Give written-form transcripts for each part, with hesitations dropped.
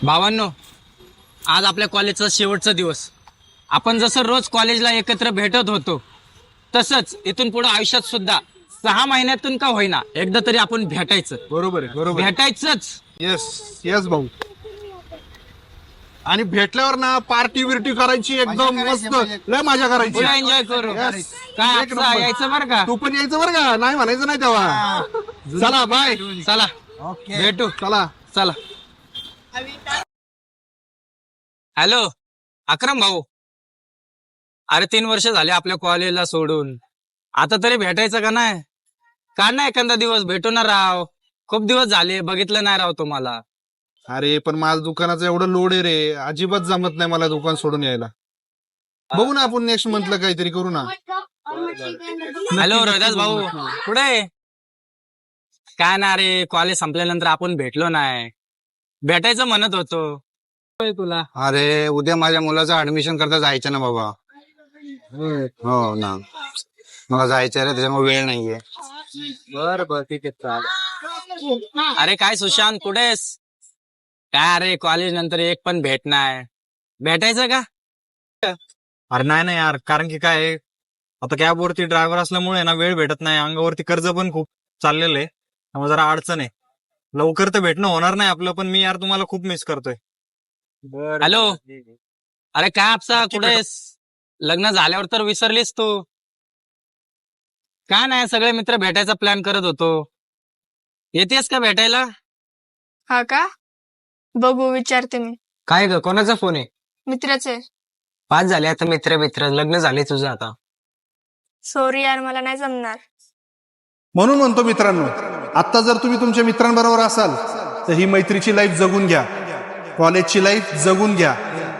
भावांनो, आज आपल्या कॉलेजचा शेवटचा दिवस. आपण जसं रोज कॉलेजला एकत्र भेटत होतो तसंच इथून पुढे आयुष्यात सुद्धा 6 महिन्यातून का होईना एकदा तरी आपण भेटायचं. बरोबर आहे, बरोबर. भेटायचंच. येस येस भाऊ. आणि भेटल्यावर ना पार्टी बिर्टी करायची एकदम मस्त, लय मजा करायची. पुढे एन्जॉय करू. Yes. काय एक आपसा नंबर. यायचं बरं का? तू पण यायचं बरं का? नाही म्हणायचं नाही तेव्हा. चला बाय. चला भेटू. चला. चला. हॅलो अक्रम भाऊ, अरे 3 वर्ष झाले आपल्या कॉलेजला सोडून. आता तरी भेटायचं का नाही? का नाही एखादा दिवस भेटू ना राव. खूप दिवस झाले बघितलं नाही राव तुम्हाला. अरे पण माझं दुकानाचं एवढं लोड आहे रे, अजिबात जमत नाही मला दुकान सोडून यायला. बघू ना आपण नेक्स्ट मंथला काहीतरी करू ना. हॅलो रोहिदास भाऊ, कुठे? काय ना रे, कॉलेज संपल्यानंतर आपण भेटलो नाही. भेटायचं म्हणत होतो. तुला अरे उद्या माझ्या मुलाचं ऍडमिशन करता जायचं ना बाबा. हो ना, मला जायचं रे, त्याच्यामुळे वेळ नाहीये. बर ठीक आहे. अरे काय सुशांत, कुठेस? काय अरे कॉलेज नंतर एक पण भेट नाही. भेटायचं का? अरे नाही यार, कारण की काय आहे, आता कॅबवरती ड्रायव्हर असल्यामुळे ना वेळ भेटत नाही. अंगावरती कर्ज पण खूप चाललेलं आहे, त्यामुळे जरा अडचण आहे. लवकर तर भेटणं होणार नाही आपलं, पण मी यार तुम्हाला खूप मिस करतोय. हॅलो अरे काय आपसा, कुठेस? लग्न झाल्यावर तर विसरलीस तू. काय नाही, सगळे मित्र भेटायचा प्लॅन करत होतो. येतेस का भेटायला? हा का? बघू, विचारते मी. काय ग, कोणाचा फोन आहे? मित्राचे. 5 झाले आता मित्र लग्न झाले तुझं आता. सॉरी यार, मला नाही जमणार. म्हणून म्हणतो मित्रांनो, आता जर तुम्ही तुमच्या मित्रांबरोबर असाल तर ही मैत्रीची लाईफ जगून घ्या, कॉलेजची लाईफ जगून घ्या.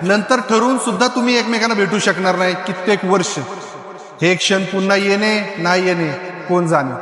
नंतर ठरवून सुद्धा तुम्ही एकमेकांना भेटू शकणार नाही कित्येक वर्ष. हे क्षण पुन्हा येणे नाही येणे कोण जाणे.